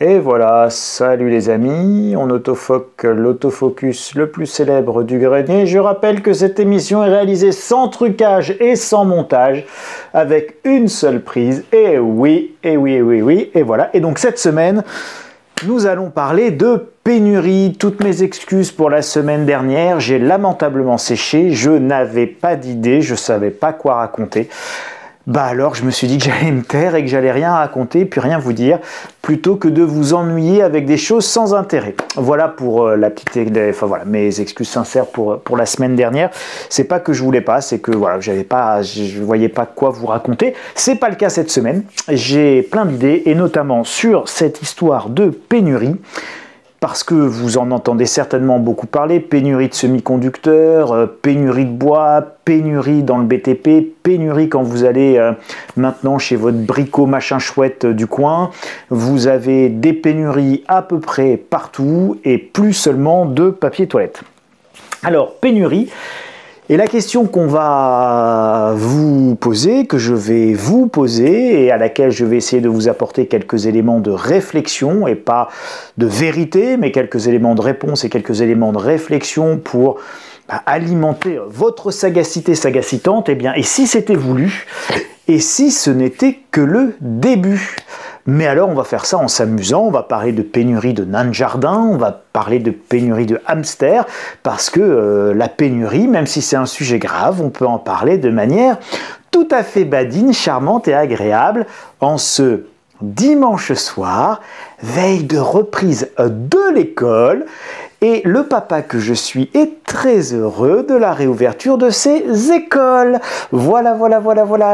Et voilà, salut les amis, on autofoque l'autofocus le plus célèbre du grenier. Je rappelle que cette émission est réalisée sans trucage et sans montage, avec une seule prise. Et oui, et voilà. Et donc cette semaine, nous allons parler de pénurie. Toutes mes excuses pour la semaine dernière, j'ai lamentablement séché, je n'avais pas d'idée, je ne savais pas quoi raconter. Bah alors je me suis dit que j'allais me taire et que j'allais rien raconter puis rien vous dire plutôt que de vous ennuyer avec des choses sans intérêt. Voilà pour voilà, mes excuses sincères pour la semaine dernière. C'est pas que je voulais pas, c'est que voilà, je voyais pas quoi vous raconter. C'est pas le cas cette semaine. J'ai plein d'idées et notamment sur cette histoire de pénurie. Parce que vous en entendez certainement beaucoup parler, pénurie de semi-conducteurs, pénurie de bois, pénurie dans le BTP, pénurie quand vous allez maintenant chez votre bricot machin chouette du coin. Vous avez des pénuries à peu près partout et plus seulement de papier toilette. Alors, pénurie. Et la question qu'on va vous poser, que je vais vous poser et à laquelle je vais essayer de vous apporter quelques éléments de réflexion et pas de vérité, mais quelques éléments de réponse et quelques éléments de réflexion pour alimenter votre sagacité sagacitante, et si c'était voulu, et si ce n'était que le début. Mais alors on va faire ça en s'amusant, on va parler de pénurie de nains de jardin, on va parler de pénurie de hamsters, parce que la pénurie, même si c'est un sujet grave, on peut en parler de manière tout à fait badine, charmante et agréable, en ce dimanche soir, veille de reprise de l'école. Et le papa que je suis est très heureux de la réouverture de ces écoles. Voilà,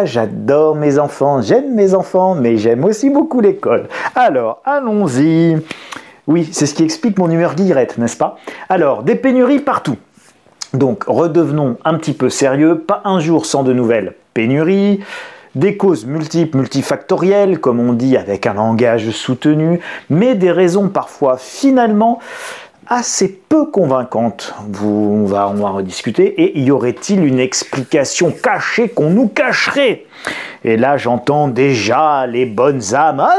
j'adore mes enfants, j'aime mes enfants, mais j'aime aussi beaucoup l'école. Alors, allons-y. Oui, c'est ce qui explique mon humeur guillerette, n'est-ce pas? Alors, des pénuries partout. Donc, redevenons un petit peu sérieux, pas un jour sans de nouvelles pénuries. Des causes multiples, multifactorielles, comme on dit avec un langage soutenu, mais des raisons parfois finalement assez peu convaincante. On va rediscuter. Et y aurait-il une explication cachée qu'on nous cacherait? Et là, j'entends déjà les bonnes âmes. Ah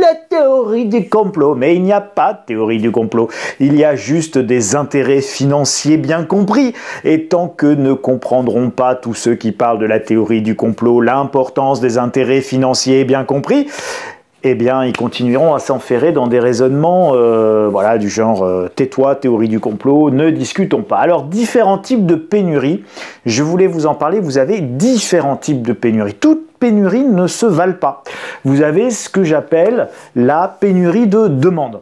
la théorie du complot. Mais il n'y a pas de théorie du complot. Il y a juste des intérêts financiers bien compris. Et tant que ne comprendront pas tous ceux qui parlent de la théorie du complot l'importance des intérêts financiers bien compris, ils continueront à s'enferrer dans des raisonnements du genre tais-toi, théorie du complot, ne discutons pas. Alors, différents types de pénuries, je voulais vous en parler, vous avez différents types de pénuries. Toutes pénuries ne se valent pas. Vous avez ce que j'appelle la pénurie de demande.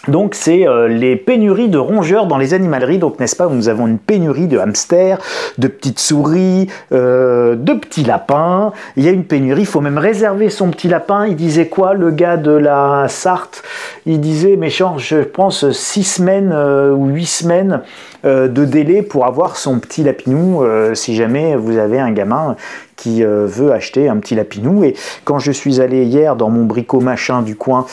Donc c'est les pénuries de rongeurs dans les animaleries, donc n'est-ce pas, nous avons une pénurie de hamsters, de petites souris, de petits lapins, il y a une pénurie, il faut même réserver son petit lapin. Il disait quoi le gars de la Sarthe? Il disait, mais genre, je pense 6 semaines ou 8 semaines de délai pour avoir son petit lapinou, si jamais vous avez un gamin qui veut acheter un petit lapinou. Et quand je suis allé hier dans mon bricot machin du coin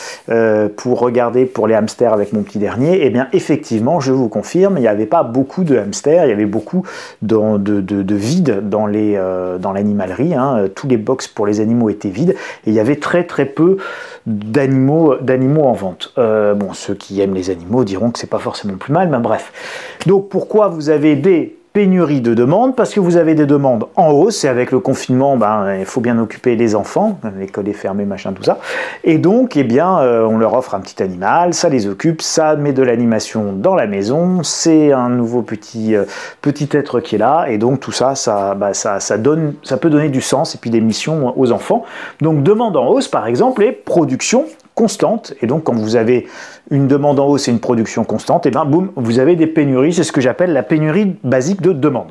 pour regarder pour les hamsters avec mon petit dernier, effectivement, je vous confirme, il n'y avait pas beaucoup de hamsters, il y avait beaucoup de vide dans l'animalerie, hein. Tous les box pour les animaux étaient vides et il y avait très peu d'animaux en vente. Ceux qui aiment les animaux diront que c'est pas forcément plus mal, mais bref. Donc pourquoi vous avez des pénurie de demandes? Parce que vous avez des demandes en hausse et avec le confinement, il faut bien occuper les enfants, l'école est fermée, machin, tout ça. Et donc, on leur offre un petit animal, ça les occupe, ça met de l'animation dans la maison, c'est un nouveau petit être qui est là, et donc tout ça, ça peut donner du sens et puis des missions aux enfants. Donc, demande en hausse, par exemple, et production constante. Et donc, quand vous avez une demande en hausse et une production constante, boum, vous avez des pénuries. C'est ce que j'appelle la pénurie basique de demande.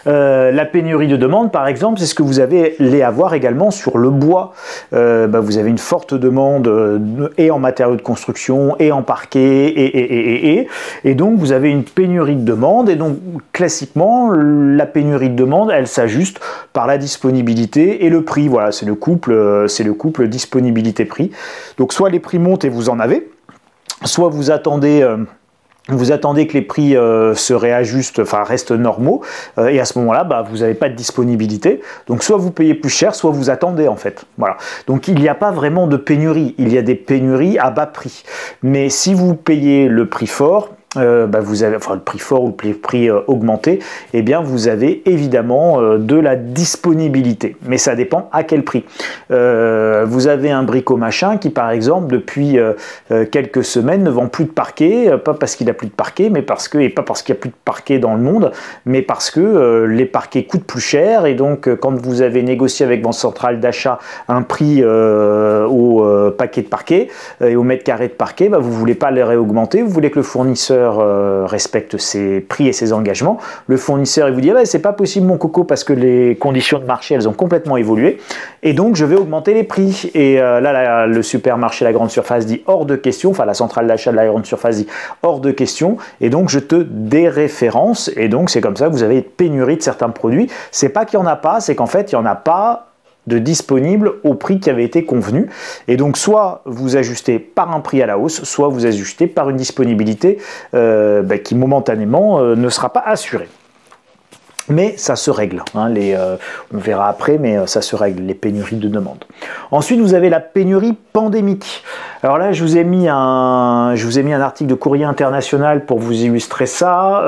La pénurie de demande, par exemple, c'est ce que vous allez avoir également sur le bois. Vous avez une forte demande et en matériaux de construction, et en parquet, et donc vous avez une pénurie de demande. Et donc, classiquement, la pénurie de demande, elle s'ajuste par la disponibilité et le prix. Voilà, c'est le couple disponibilité-prix. Donc, soit les prix montent et vous en avez, soit vous attendez Vous attendez que les prix se réajustent, enfin restent normaux, et à ce moment-là, vous n'avez pas de disponibilité. Donc soit vous payez plus cher, soit vous attendez en fait. Voilà. Donc il n'y a pas vraiment de pénurie. Il y a des pénuries à bas prix. Mais si vous payez le prix fort, vous avez, enfin le prix fort ou le prix augmenté, eh bien vous avez évidemment de la disponibilité, mais ça dépend à quel prix. Vous avez un brico-machin qui par exemple depuis quelques semaines ne vend plus de parquet, pas parce qu'il n'a plus de parquet, mais parce que, et pas parce qu'il n'y a plus de parquet dans le monde, mais parce que les parquets coûtent plus cher, et donc quand vous avez négocié avec votre centrale d'achat un prix au paquet de parquet et au mètre carré de parquet, vous ne voulez pas les réaugmenter, vous voulez que le fournisseur respecte ses prix et ses engagements. Le fournisseur il vous dit c'est pas possible mon coco parce que les conditions de marché elles ont complètement évolué et donc je vais augmenter les prix. Et là le supermarché, la grande surface dit hors de question, enfin la centrale d'achat de la grande surface dit hors de question, et donc je te déréférence, et donc c'est comme ça que vous avez une pénurie de certains produits. C'est pas qu'il y en a pas, c'est qu'en fait il y en a pas de disponible au prix qui avait été convenu, et donc soit vous ajustez par un prix à la hausse, soit vous ajustez par une disponibilité qui momentanément ne sera pas assurée. Mais ça se règle, hein, on verra après, mais ça se règle, les pénuries de demande. Ensuite, vous avez la pénurie pandémique. Alors là, je vous ai mis un article de Courrier International pour vous illustrer ça.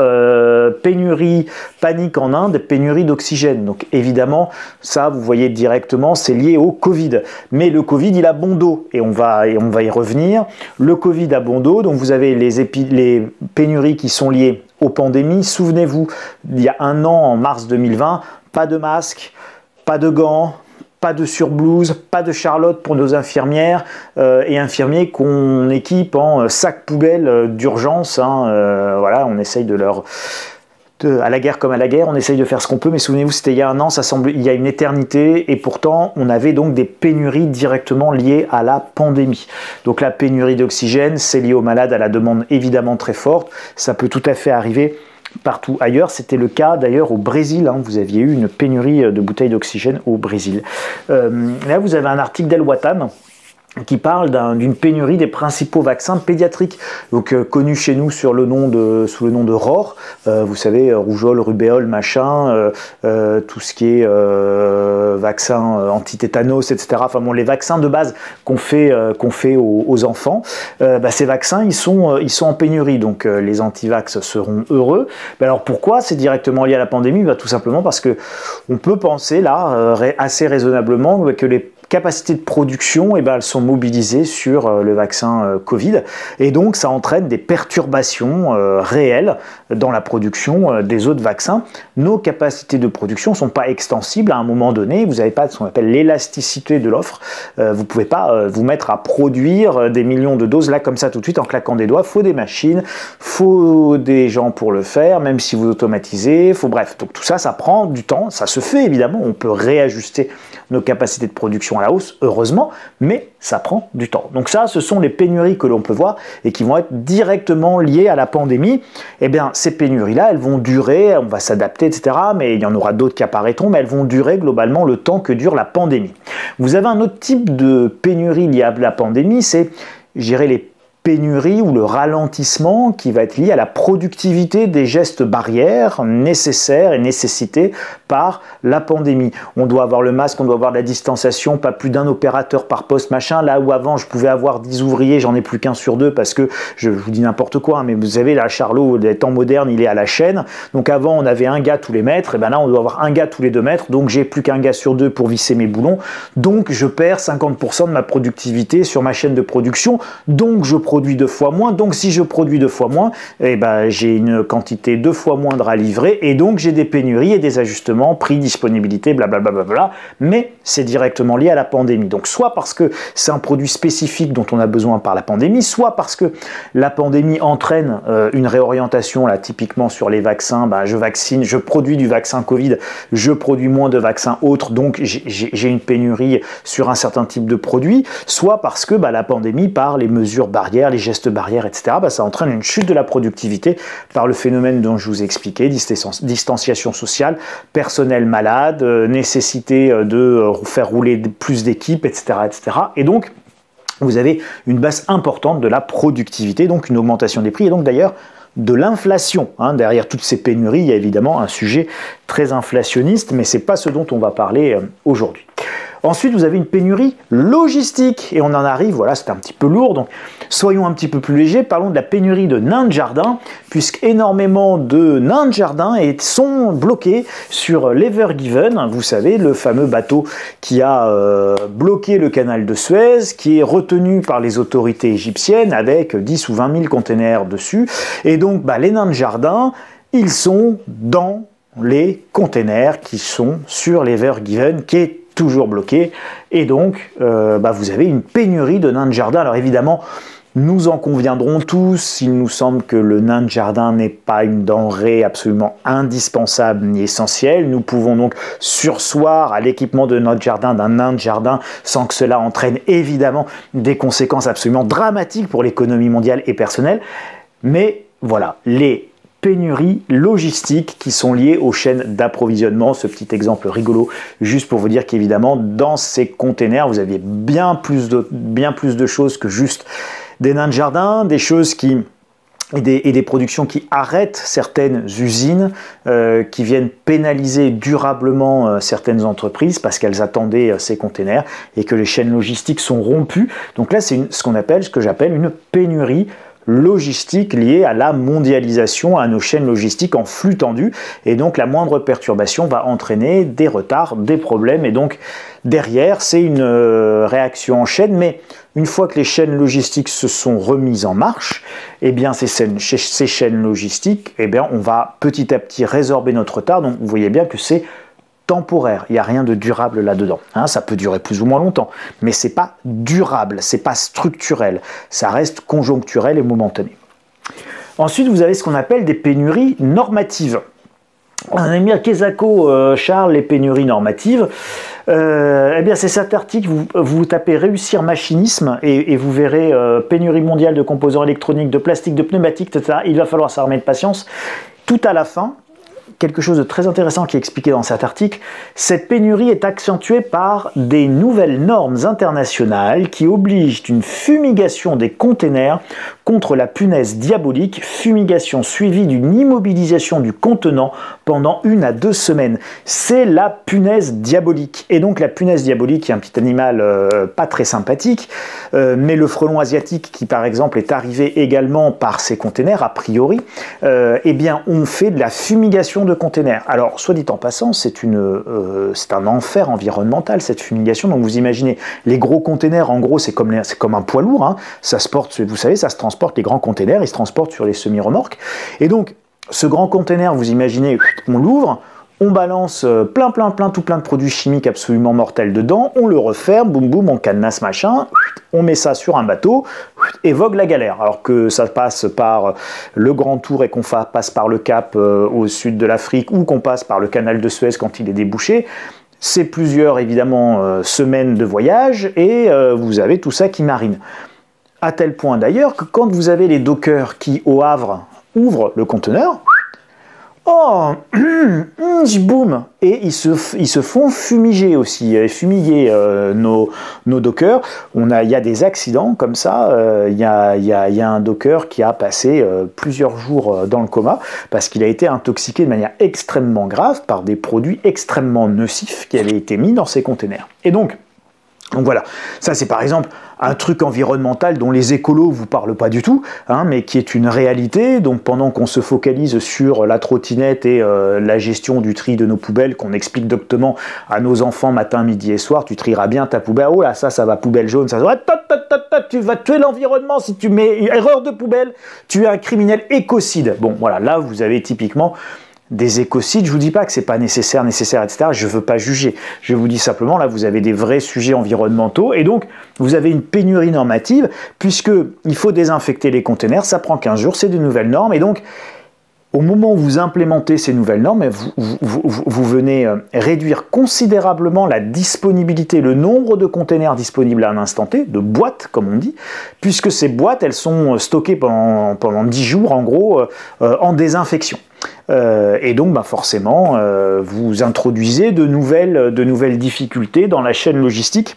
Pénurie, panique en Inde, pénurie d'oxygène. Donc évidemment, ça, vous voyez directement, c'est lié au Covid. Mais le Covid, il a bon dos, et on va y revenir. Le Covid a bon dos, donc vous avez les pénuries qui sont liées aux pandémies. Souvenez-vous, il y a un an, en mars 2020, pas de masque, pas de gants, pas de surblouse, pas de Charlotte pour nos infirmières et infirmiers qu'on équipe en sac poubelle d'urgence. Voilà, on essaye de leur... à la guerre comme à la guerre, on essaye de faire ce qu'on peut, mais souvenez-vous, c'était il y a un an, ça semble il y a une éternité, et pourtant on avait donc des pénuries directement liées à la pandémie. Donc la pénurie d'oxygène, c'est lié aux malades, à la demande évidemment très forte, ça peut tout à fait arriver partout ailleurs. C'était le cas d'ailleurs au Brésil, vous aviez eu une pénurie de bouteilles d'oxygène au Brésil. Là vous avez un article d'El Watan qui parle d'une pénurie des principaux vaccins pédiatriques, donc connus chez nous sous le nom de ROR, vous savez, rougeole, rubéole, machin, tout ce qui est vaccin anti-tétanos, etc. Enfin bon, les vaccins de base qu'on fait aux enfants, ces vaccins ils sont en pénurie, donc les antivax seront heureux. Alors pourquoi c'est directement lié à la pandémie? Tout simplement parce que on peut penser là assez raisonnablement que les capacités de production, elles sont mobilisées sur le vaccin Covid, et donc ça entraîne des perturbations réelles dans la production des autres vaccins. Nos capacités de production ne sont pas extensibles à un moment donné, vous n'avez pas ce qu'on appelle l'élasticité de l'offre, vous ne pouvez pas vous mettre à produire des millions de doses là comme ça tout de suite en claquant des doigts, il faut des machines, il faut des gens pour le faire, même si vous automatisez, bref, donc tout ça, ça prend du temps, ça se fait évidemment, on peut réajuster nos capacités de production à la hausse, heureusement, mais ça prend du temps. Donc ça, ce sont les pénuries que l'on peut voir et qui vont être directement liées à la pandémie. Eh bien, ces pénuries-là, elles vont durer, on va s'adapter, etc., mais il y en aura d'autres qui apparaîtront, mais elles vont durer globalement le temps que dure la pandémie. Vous avez un autre type de pénurie liée à la pandémie, c'est, je dirais, les pénurie ou le ralentissement qui va être lié à la productivité des gestes barrières nécessaires et nécessités par la pandémie. On doit avoir le masque, on doit avoir la distanciation, pas plus d'un opérateur par poste, machin, là où avant je pouvais avoir 10 ouvriers, j'en ai plus qu'un sur deux parce que, je vous dis n'importe quoi, mais vous savez, là, Charlot, des temps modernes, il est à la chaîne, donc avant on avait un gars tous les mètres, et bien là on doit avoir un gars tous les 2 mètres, donc j'ai plus qu'un gars sur 2 pour visser mes boulons, donc je perds 50% de ma productivité sur ma chaîne de production, donc je produis 2 fois moins, donc si je produis 2 fois moins, j'ai une quantité 2 fois moindre à livrer, et donc j'ai des pénuries et des ajustements, prix, disponibilité, blablabla, mais c'est directement lié à la pandémie. Donc soit parce que c'est un produit spécifique dont on a besoin par la pandémie, soit parce que la pandémie entraîne une réorientation, là typiquement sur les vaccins, je produis du vaccin Covid, je produis moins de vaccins autres, donc j'ai une pénurie sur un certain type de produit, soit parce que la pandémie, par les mesures barrières, les gestes barrières, etc., ça entraîne une chute de la productivité par le phénomène dont je vous ai expliqué, distanciation sociale, personnel malade, nécessité de faire rouler plus d'équipes, etc., etc. Et donc, vous avez une baisse importante de la productivité, donc une augmentation des prix. Et donc d'ailleurs, de l'inflation. Derrière toutes ces pénuries, il y a évidemment un sujet très inflationniste, mais ce n'est pas ce dont on va parler aujourd'hui. Ensuite, vous avez une pénurie logistique, et on en arrive, voilà, c'est un petit peu lourd, donc soyons un petit peu plus légers, parlons de la pénurie de nains de jardin, puisqu'énormément de nains de jardin sont bloqués sur l'Ever Given, vous savez, le fameux bateau qui a bloqué le canal de Suez, qui est retenu par les autorités égyptiennes avec 10 ou 20 000 containers dessus, et donc les nains de jardin, ils sont dans les containers qui sont sur l'Ever Given, qui est toujours bloqué, et donc vous avez une pénurie de nains de jardin. Alors évidemment, nous en conviendrons tous, il nous semble que le nain de jardin n'est pas une denrée absolument indispensable ni essentielle. Nous pouvons donc surseoir à l'équipement de notre jardin d'un nain de jardin sans que cela entraîne évidemment des conséquences absolument dramatiques pour l'économie mondiale et personnelle. Mais voilà, les pénuries logistiques qui sont liées aux chaînes d'approvisionnement. Ce petit exemple rigolo, juste pour vous dire qu'évidemment, dans ces containers, vous aviez bien plus de choses que juste des nains de jardin, des choses qui... Et des productions qui arrêtent certaines usines, qui viennent pénaliser durablement certaines entreprises parce qu'elles attendaient ces containers et que les chaînes logistiques sont rompues. Donc là, c'est ce que j'appelle une pénurie logistique liée à la mondialisation, à nos chaînes logistiques en flux tendu, et donc la moindre perturbation va entraîner des retards, des problèmes, et donc derrière c'est une réaction en chaîne, mais une fois que les chaînes logistiques se sont remises en marche, eh bien ces chaînes logistiques, eh bien on va petit à petit résorber notre retard, donc vous voyez bien que c'est temporaire, il n'y a rien de durable là-dedans. Ça peut durer plus ou moins longtemps, mais c'est pas durable, c'est pas structurel, ça reste conjoncturel et momentané. Ensuite, vous avez ce qu'on appelle des pénuries normatives. On a mis à Kesako, Charles, les pénuries normatives. Eh bien, c'est cet article, vous tapez réussir machinisme et vous verrez pénurie mondiale de composants électroniques, de plastique, de pneumatiques, etc. Il va falloir s'armer de patience. Tout à la fin, quelque chose de très intéressant qui est expliqué dans cet article, cette pénurie est accentuée par des nouvelles normes internationales qui obligent une fumigation des containers contre la punaise diabolique, fumigation suivie d'une immobilisation du contenant pendant 1 à 2 semaines. C'est la punaise diabolique. Et donc la punaise diabolique est un petit animal pas très sympathique, mais le frelon asiatique qui par exemple est arrivé également par ces containers, a priori, eh bien on fait de la fumigation de containers. Alors, soit dit en passant, c'est un enfer environnemental, cette fumigation. Donc, vous imaginez, les gros containers, en gros, c'est comme un poids lourd. Ça se porte, vous savez, ça se transporte, les grands containers, ils se transportent sur les semi-remorques. Et donc, ce grand container, vous imaginez, on l'ouvre, on balance plein de produits chimiques absolument mortels dedans, on le referme, boum boum, on cadenasse machin, on met ça sur un bateau et vogue la galère. Alors que ça passe par le Grand Tour et qu'on passe par le Cap au sud de l'Afrique ou qu'on passe par le canal de Suez quand il est débouché, c'est plusieurs évidemment semaines de voyage et vous avez tout ça qui marine. À tel point d'ailleurs que quand vous avez les dockers qui au Havre ouvrent le conteneur, oh, boum, et ils se font fumiger aussi, fumiguer nos dockers. Il y a des accidents comme ça. Il y a un docker qui a passé plusieurs jours dans le coma parce qu'il a été intoxiqué de manière extrêmement grave par des produits extrêmement nocifs qui avaient été mis dans ces containers. Et donc voilà, ça c'est par exemple un truc environnemental dont les écolos vous parlent pas du tout, mais qui est une réalité. Donc pendant qu'on se focalise sur la trottinette et la gestion du tri de nos poubelles, qu'on explique doctement à nos enfants matin, midi et soir, tu trieras bien ta poubelle, oh là ça va poubelle jaune, ça va, tu vas tuer l'environnement si tu mets erreur de poubelle, tu es un criminel écocide. Bon voilà, là vous avez typiquement des écocides. Je vous dis pas que c'est pas nécessaire, etc. Je veux pas juger. Je vous dis simplement, là, vous avez des vrais sujets environnementaux et donc, vous avez une pénurie normative puisque il faut désinfecter les containers. Ça prend 15 jours, c'est de nouvelles normes et donc, au moment où vous implémentez ces nouvelles normes, vous venez réduire considérablement la disponibilité, le nombre de containers disponibles à un instant T, de boîtes comme on dit, puisque ces boîtes, elles sont stockées pendant 10 jours en gros en désinfection. Et donc forcément, vous introduisez de nouvelles difficultés dans la chaîne logistique.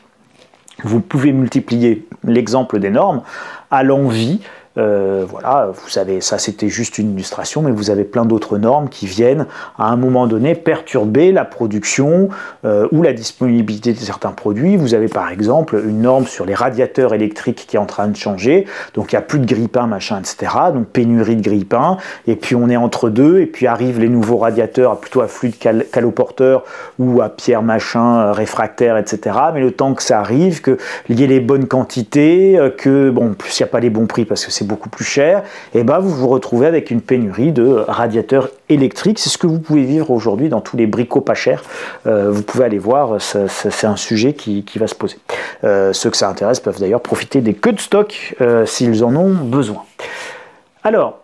Vous pouvez multiplier l'exemple des normes à l'envi Voilà, vous savez, ça c'était juste une illustration, mais vous avez plein d'autres normes qui viennent à un moment donné perturber la production ou la disponibilité de certains produits. Vous avez par exemple une norme sur les radiateurs électriques qui est en train de changer, donc il n'y a plus de grille-pain, machin, etc. Donc pénurie de grille-pain, et puis on est entre deux, et puis arrivent les nouveaux radiateurs plutôt à fluide caloporteur ou à pierre machin réfractaire, etc. Mais le temps que ça arrive, qu'il y ait les bonnes quantités, que bon, plus il n'y a pas les bons prix parce que c'est beaucoup plus cher, et ben vous vous retrouvez avec une pénurie de radiateurs électriques. C'est ce que vous pouvez vivre aujourd'hui dans tous les bricots pas chers. Vous pouvez aller voir, c'est un sujet qui va se poser. Ceux que ça intéresse peuvent d'ailleurs profiter des queues de stock s'ils en ont besoin. Alors,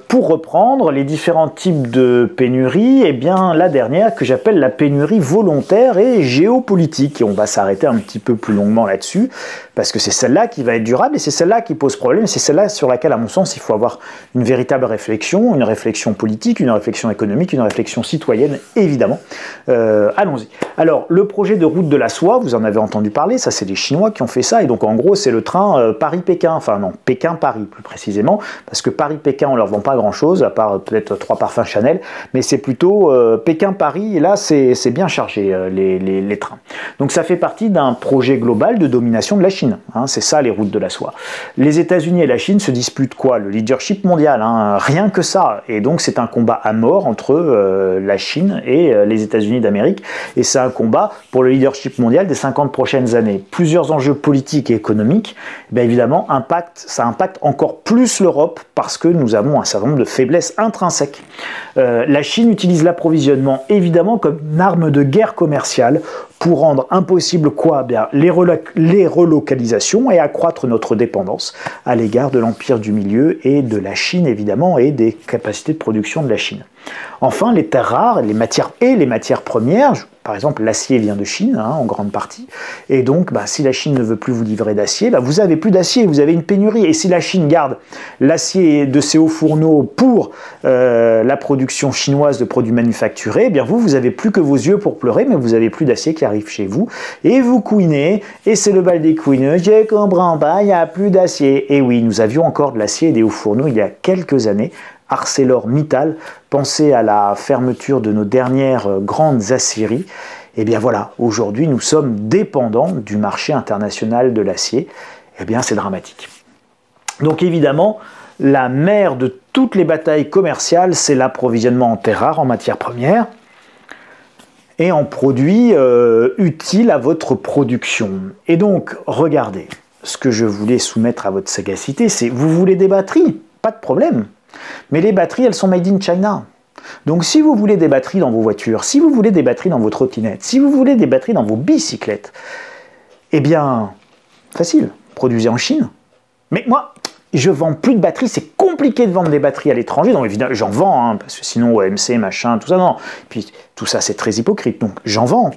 pour reprendre les différents types de pénuries, eh bien la dernière que j'appelle la pénurie volontaire et géopolitique. Et on va s'arrêter un petit peu plus longuement là-dessus, parce que c'est celle-là qui va être durable et c'est celle-là qui pose problème. C'est celle-là sur laquelle, à mon sens, il faut avoir une véritable réflexion, une réflexion politique, une réflexion économique, une réflexion citoyenne, évidemment. Allons-y. Alors, le projet de route de la soie, vous en avez entendu parler, ça c'est les Chinois qui ont fait ça, et donc en gros c'est le train Paris-Pékin, enfin non, Pékin-Paris plus précisément, parce que Paris-Pékin on leur vend pas grand-chose, à part peut-être 3 parfums Chanel, mais c'est plutôt Pékin-Paris, et là c'est bien chargé les trains. Donc ça fait partie d'un projet global de domination de la Chine, hein, c'est ça les routes de la soie. Les États-Unis et la Chine se disputent quoi? Le leadership mondial, hein, rien que ça, et donc c'est un combat à mort entre la Chine et les États-Unis d'Amérique, et c'est un combat pour le leadership mondial des 50 prochaines années. Plusieurs enjeux politiques et économiques, bien évidemment, ça impacte encore plus l'Europe parce que nous avons un certain nombre de faiblesses intrinsèques. La Chine utilise l'approvisionnement évidemment comme une arme de guerre commerciale pour rendre impossible quoi? Bien, les relocalisations et accroître notre dépendance à l'égard de l'Empire du Milieu et de la Chine évidemment et des capacités de production de la Chine. Enfin, les terres rares, les matières premières, par exemple l'acier vient de Chine hein, en grande partie, et donc si la Chine ne veut plus vous livrer d'acier, vous n'avez plus d'acier, vous avez une pénurie, et si la Chine garde l'acier de ses hauts fourneaux pour la production chinoise de produits manufacturés, eh bien vous n'avez plus que vos yeux pour pleurer, mais vous n'avez plus d'acier qui arrive chez vous, et vous couinez, et c'est le bal des couineux, je comprends pas, il n'y a plus d'acier. Et oui, nous avions encore de l'acier et des hauts fourneaux il y a quelques années. ArcelorMittal, pensez à la fermeture de nos dernières grandes aciéries, et bien voilà, aujourd'hui nous sommes dépendants du marché international de l'acier, et bien c'est dramatique. Donc évidemment, la mère de toutes les batailles commerciales, c'est l'approvisionnement en terres rares, en matières premières, et en produits utiles à votre production. Et donc, regardez, ce que je voulais soumettre à votre sagacité, c'est vous voulez des batteries, pas de problème. Mais les batteries, elles sont made in China. Donc si vous voulez des batteries dans vos voitures, si vous voulez des batteries dans vos trottinettes, si vous voulez des batteries dans vos bicyclettes, eh bien, facile, produisez en Chine. Mais moi, je vends plus de batteries, c'est compliqué de vendre des batteries à l'étranger. Donc évidemment, j'en vends, hein, parce que sinon OMC, machin, tout ça, non. Puis tout ça, c'est très hypocrite, donc j'en vends.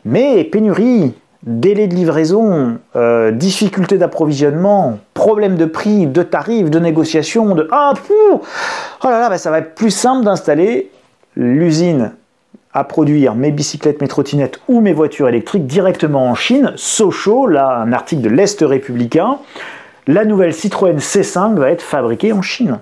Mais pénurie, délai de livraison, difficulté d'approvisionnement, problème de prix, de tarifs, de négociation, oh là là, ça va être plus simple d'installer l'usine à produire mes bicyclettes, mes trottinettes ou mes voitures électriques directement en Chine. Sochaux, là, un article de l'Est républicain, la nouvelle Citroën C5 va être fabriquée en Chine.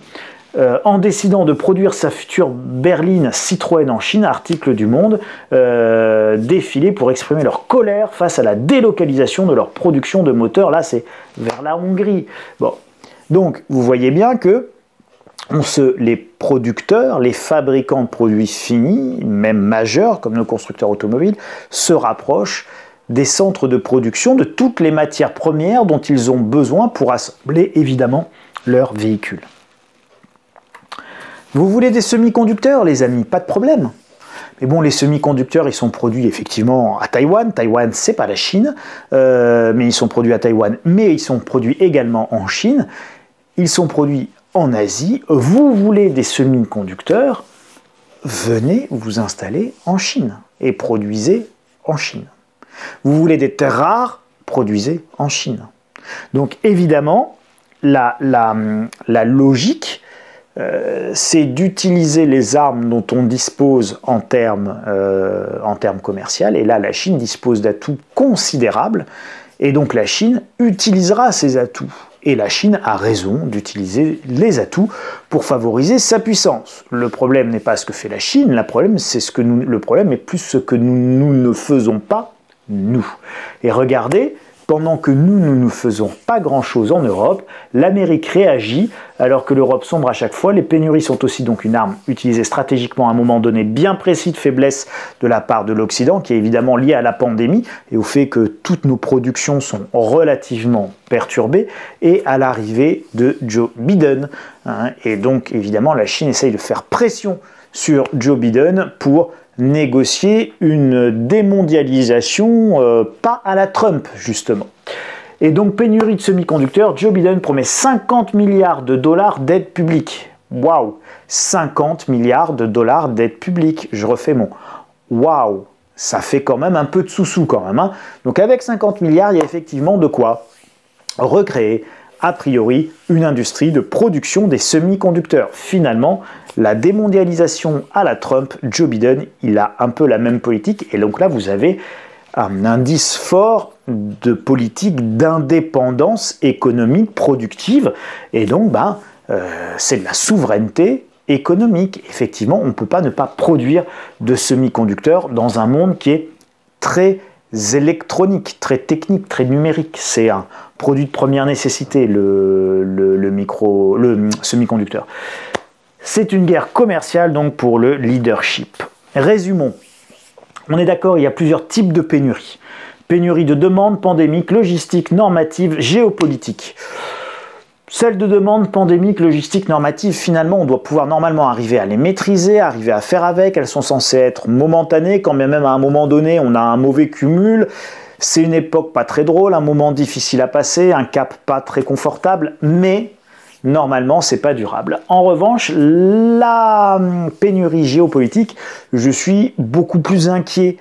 En décidant de produire sa future berline Citroën en Chine, article du Monde, défilé pour exprimer leur colère face à la délocalisation de leur production de moteurs. Là, c'est vers la Hongrie. Bon. Donc, vous voyez bien que les producteurs, les fabricants de produits finis, même majeurs, comme nos constructeurs automobiles, se rapprochent des centres de production de toutes les matières premières dont ils ont besoin pour assembler, évidemment, leurs véhicules. Vous voulez des semi-conducteurs, les amis, pas de problème. Mais bon, les semi-conducteurs, ils sont produits effectivement à Taïwan. Taïwan, c'est pas la Chine, mais ils sont produits à Taïwan, mais ils sont produits également en Chine. Ils sont produits en Asie. Vous voulez des semi-conducteurs, venez vous installer en Chine et produisez en Chine. Vous voulez des terres rares, produisez en Chine. Donc évidemment, la logique, c'est d'utiliser les armes dont on dispose en termes commerciaux. Et là, la Chine dispose d'atouts considérables. Et donc la Chine utilisera ces atouts Et la Chine a raison d'utiliser les atouts pour favoriser sa puissance. Le problème n'est pas ce que fait la Chine, le problème est plus ce que nous ne faisons pas, nous. Et regardez, pendant que nous ne faisons pas grand-chose en Europe, l'Amérique réagit alors que l'Europe sombre à chaque fois. Les pénuries sont aussi donc une arme utilisée stratégiquement à un moment donné bien précis de faiblesse de la part de l'Occident, qui est évidemment liée à la pandémie et au fait que toutes nos productions sont relativement perturbées, et à l'arrivée de Joe Biden. Et donc évidemment la Chine essaye de faire pression sur Joe Biden pour négocier une démondialisation pas à la Trump, justement. Et donc, pénurie de semi-conducteurs, Joe Biden promet 50 milliards de dollars d'aide publique. Waouh! 50 milliards de dollars d'aide publique. Je refais mon waouh! Ça fait quand même un peu de sous-sous quand même. Hein. Donc, avec 50 milliards, il y a effectivement de quoi recréer a priori une industrie de production des semi-conducteurs. Finalement, la démondialisation à la Trump, Joe Biden, il a un peu la même politique. Et donc là, vous avez un indice fort de politique d'indépendance économique productive. Et donc, c'est de la souveraineté économique. Effectivement, on ne peut pas ne pas produire de semi-conducteurs dans un monde qui est très électronique, très technique, très numérique. C'est un produit de première nécessité, le semi-conducteur. C'est une guerre commerciale donc pour le leadership. Résumons. On est d'accord, il y a plusieurs types de pénuries. Pénurie de demande, pandémique, logistique, normative, géopolitique. Celles de demande, pandémique, logistique, normative, finalement, on doit pouvoir normalement arriver à les maîtriser, arriver à faire avec. Elles sont censées être momentanées, quand bien même à un moment donné, on a un mauvais cumul. C'est une époque pas très drôle, un moment difficile à passer, un cap pas très confortable, mais normalement, c'est pas durable. En revanche, la pénurie géopolitique, je suis beaucoup plus inquiet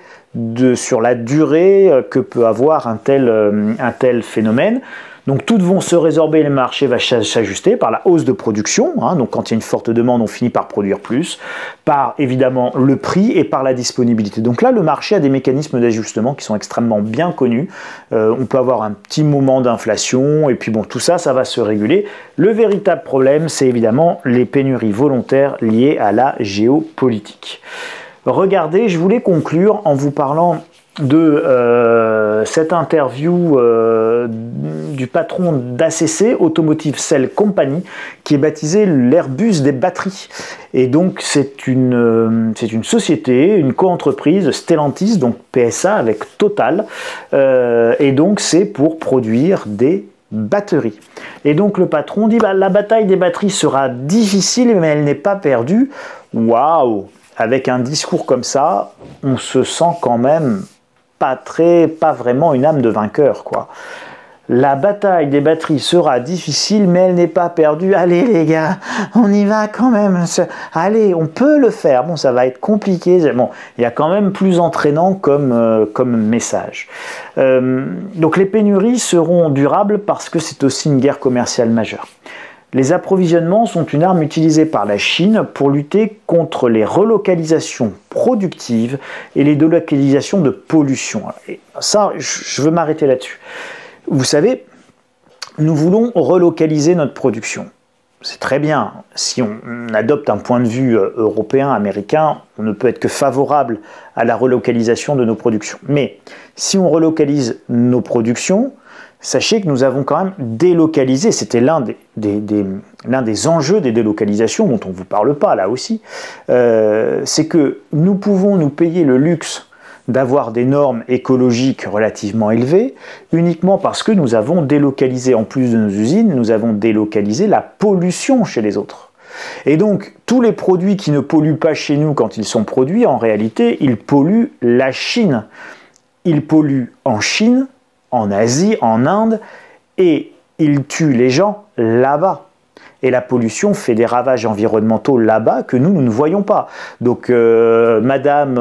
sur la durée que peut avoir un tel phénomène. Donc toutes vont se résorber, le marché va s'ajuster par la hausse de production. Donc quand il y a une forte demande, on finit par produire plus, par évidemment le prix et par la disponibilité. Donc là, le marché a des mécanismes d'ajustement qui sont extrêmement bien connus. On peut avoir un petit moment d'inflation et puis bon, tout ça, ça va se réguler. Le véritable problème, c'est évidemment les pénuries volontaires liées à la géopolitique. Regardez, je voulais conclure en vous parlant de cette interview du patron d'ACC, Automotive Cell Company, qui est baptisé l'Airbus des batteries. Et donc c'est une société, une co-entreprise Stellantis, donc PSA avec Total, et donc c'est pour produire des batteries. Et donc le patron dit la bataille des batteries sera difficile, mais elle n'est pas perdue. Waouh! Avec un discours comme ça, on se sent quand même pas vraiment une âme de vainqueur, quoi. La bataille des batteries sera difficile, mais elle n'est pas perdue. Allez les gars, on y va quand même. Allez, on peut le faire. Bon, ça va être compliqué. Bon, il y a quand même plus entraînant comme message. Donc les pénuries seront durables parce que c'est aussi une guerre commerciale majeure. Les approvisionnements sont une arme utilisée par la Chine pour lutter contre les relocalisations productives et les délocalisations de pollution. Et ça, je veux m'arrêter là-dessus. Vous savez, nous voulons relocaliser notre production. C'est très bien. Si on adopte un point de vue européen, américain, on ne peut être que favorable à la relocalisation de nos productions. Mais si on relocalise nos productions, sachez que nous avons quand même délocalisé, c'était l'un des enjeux des délocalisations dont on ne vous parle pas là aussi, c'est que nous pouvons nous payer le luxe d'avoir des normes écologiques relativement élevées uniquement parce que nous avons délocalisé, en plus de nos usines, nous avons délocalisé la pollution chez les autres. Et donc, tous les produits qui ne polluent pas chez nous quand ils sont produits, en réalité, ils polluent la Chine. Ils polluent en Chine, en Asie, en Inde, et ils tuent les gens là-bas. Et la pollution fait des ravages environnementaux là-bas que nous ne voyons pas. Donc Madame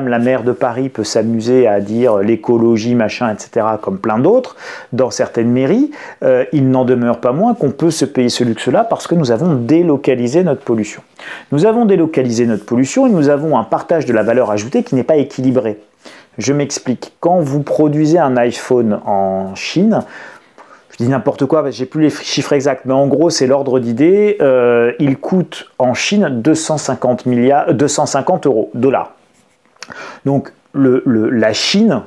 la maire de Paris peut s'amuser à dire l'écologie, machin, etc., comme plein d'autres, dans certaines mairies. Il n'en demeure pas moins qu'on peut se payer ce luxe-là parce que nous avons délocalisé notre pollution. Nous avons délocalisé notre pollution et nous avons un partage de la valeur ajoutée qui n'est pas équilibré. Je m'explique. Quand vous produisez un iPhone en Chine, je dis n'importe quoi, j'ai plus les chiffres exacts, mais en gros, c'est l'ordre d'idée. Il coûte en Chine 250 dollars. Donc, la Chine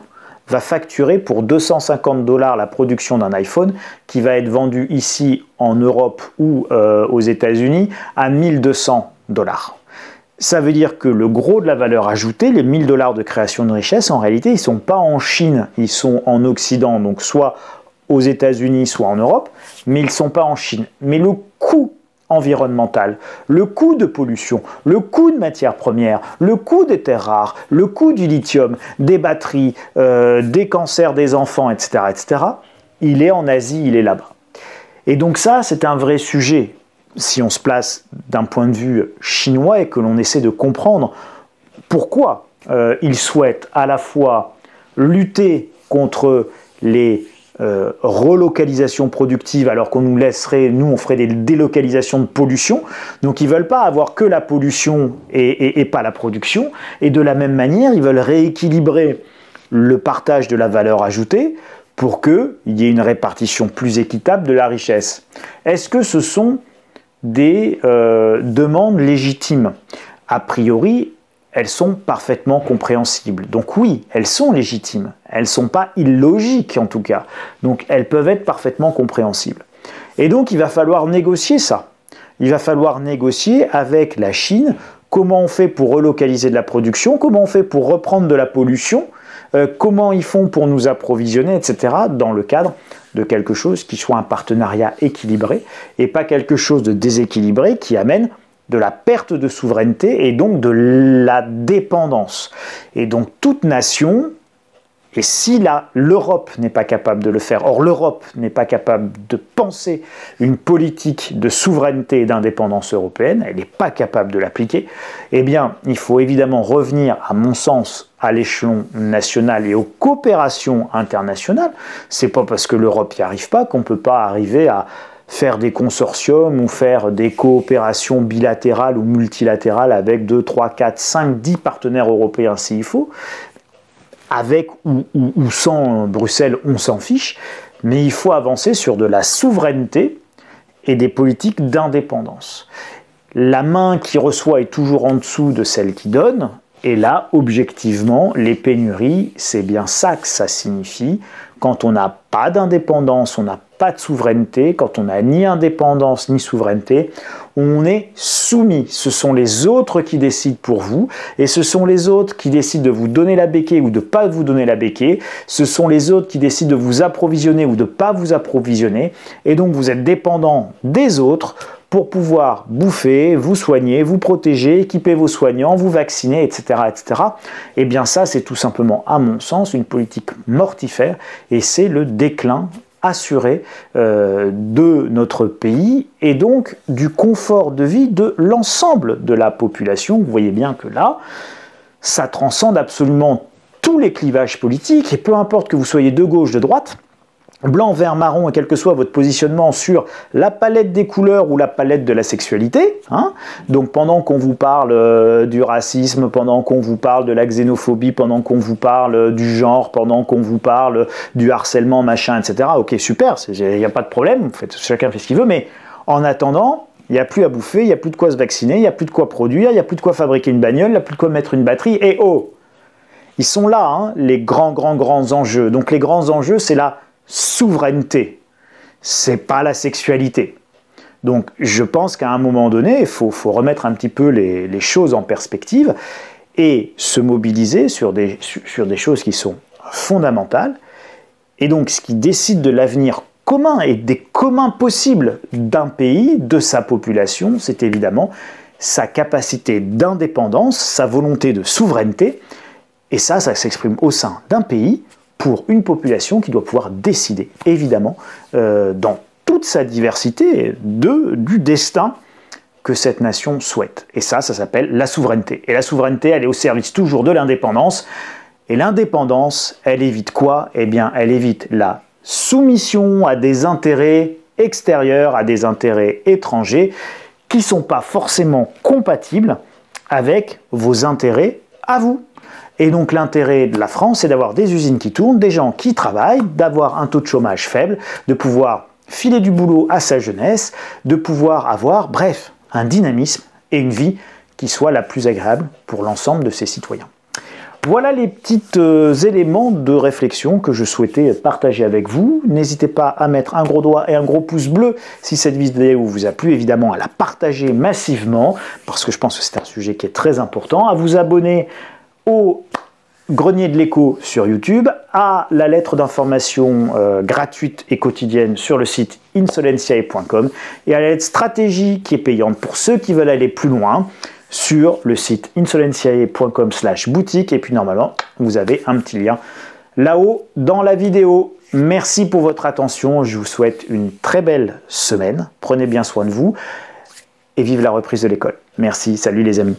va facturer pour 250 dollars la production d'un iPhone qui va être vendu ici en Europe ou aux États-Unis à 1200 dollars. Ça veut dire que le gros de la valeur ajoutée, les 1000 dollars de création de richesse, en réalité, ils ne sont pas en Chine, ils sont en Occident, donc soit aux États-Unis, soit en Europe, mais ils ne sont pas en Chine. Mais le coût environnemental, le coût de pollution, le coût de matières premières, le coût des terres rares, le coût du lithium, des batteries, des cancers des enfants, etc., il est en Asie, il est là-bas. Et donc ça, c'est un vrai sujet. Si on se place d'un point de vue chinois et que l'on essaie de comprendre pourquoi ils souhaitent à la fois lutter contre les relocalisations productives alors qu'on nous laisserait, nous on ferait des délocalisations de pollution, donc ils ne veulent pas avoir que la pollution et pas la production, et de la même manière ils veulent rééquilibrer le partage de la valeur ajoutée pour qu'il y ait une répartition plus équitable de la richesse. Est-ce que ce sont des demandes légitimes? A priori, elles sont parfaitement compréhensibles. Donc oui, elles sont légitimes. Elles ne sont pas illogiques en tout cas. Donc elles peuvent être parfaitement compréhensibles. Et donc il va falloir négocier ça. Il va falloir négocier avec la Chine comment on fait pour relocaliser de la production, comment on fait pour reprendre de la pollution, comment ils font pour nous approvisionner, etc. dans le cadre de quelque chose qui soit un partenariat équilibré et pas quelque chose de déséquilibré qui amène de la perte de souveraineté et donc de la dépendance. Et donc toute nation, et si l'Europe n'est pas capable de le faire, or l'Europe n'est pas capable de penser une politique de souveraineté et d'indépendance européenne, elle n'est pas capable de l'appliquer, eh bien il faut évidemment revenir, à mon sens, à l'échelon national et aux coopérations internationales. C'est pas parce que l'Europe n'y arrive pas qu'on ne peut pas arriver à faire des consortiums ou faire des coopérations bilatérales ou multilatérales avec 2, 3, 4, 5, 10 partenaires européens s'il faut. Avec ou sans Bruxelles, on s'en fiche, mais il faut avancer sur de la souveraineté et des politiques d'indépendance. La main qui reçoit est toujours en dessous de celle qui donne, et là, objectivement, les pénuries, c'est bien ça que ça signifie. Quand on n'a pas d'indépendance, on n'a pas de souveraineté, quand on n'a ni indépendance ni souveraineté, on est soumis. Ce sont les autres qui décident pour vous, et ce sont les autres qui décident de vous donner la béquille ou de ne pas vous donner la béquille. Ce sont les autres qui décident de vous approvisionner ou de ne pas vous approvisionner, et donc vous êtes dépendant des autres pour pouvoir bouffer, vous soigner, vous protéger, équiper vos soignants, vous vacciner, etc., etc. Eh bien ça, c'est tout simplement, à mon sens, une politique mortifère, et c'est le déclin assuré de notre pays et donc du confort de vie de l'ensemble de la population. Vous voyez bien que là, ça transcende absolument tous les clivages politiques, et peu importe que vous soyez de gauche, de droite, blanc, vert, marron, et quel que soit votre positionnement sur la palette des couleurs ou la palette de la sexualité, hein, donc pendant qu'on vous parle du racisme, pendant qu'on vous parle de la xénophobie, pendant qu'on vous parle du genre, pendant qu'on vous parle du harcèlement, machin, etc. Ok, super, il n'y a pas de problème, chacun fait ce qu'il veut, mais en attendant, il n'y a plus à bouffer, il n'y a plus de quoi se vacciner, il n'y a plus de quoi produire, il n'y a plus de quoi fabriquer une bagnole, il n'y a plus de quoi mettre une batterie, et oh, ils sont là, hein, les grands enjeux. Donc les grands enjeux, c'est la souveraineté, c'est pas la sexualité. Donc je pense qu'à un moment donné, il faut remettre un petit peu les choses en perspective et se mobiliser sur des choses qui sont fondamentales. Et donc ce qui décide de l'avenir commun et des communs possibles d'un pays, de sa population, c'est évidemment sa capacité d'indépendance, sa volonté de souveraineté. Et ça s'exprime au sein d'un pays, pour une population qui doit pouvoir décider, évidemment, dans toute sa diversité, du destin que cette nation souhaite. Et ça s'appelle la souveraineté. Et la souveraineté, elle est au service toujours de l'indépendance. Et l'indépendance, elle évite quoi? Eh bien, elle évite la soumission à des intérêts extérieurs, à des intérêts étrangers, qui ne sont pas forcément compatibles avec vos intérêts à vous. Et donc l'intérêt de la France, c'est d'avoir des usines qui tournent, des gens qui travaillent, d'avoir un taux de chômage faible, de pouvoir filer du boulot à sa jeunesse, de pouvoir avoir, bref, un dynamisme et une vie qui soit la plus agréable pour l'ensemble de ses citoyens. Voilà les petits éléments de réflexion que je souhaitais partager avec vous. N'hésitez pas à mettre un gros doigt et un gros pouce bleu si cette vidéo vous a plu, évidemment à la partager massivement, parce que je pense que c'est un sujet qui est très important, à vous abonner au Grenier de l'écho sur YouTube, à la lettre d'information gratuite et quotidienne sur le site insolentiae.com et à la lettre stratégie qui est payante pour ceux qui veulent aller plus loin sur le site insolentiae.com/boutique et puis normalement vous avez un petit lien là-haut dans la vidéo. Merci pour votre attention, je vous souhaite une très belle semaine, prenez bien soin de vous et vive la reprise de l'école. Merci, salut les amis.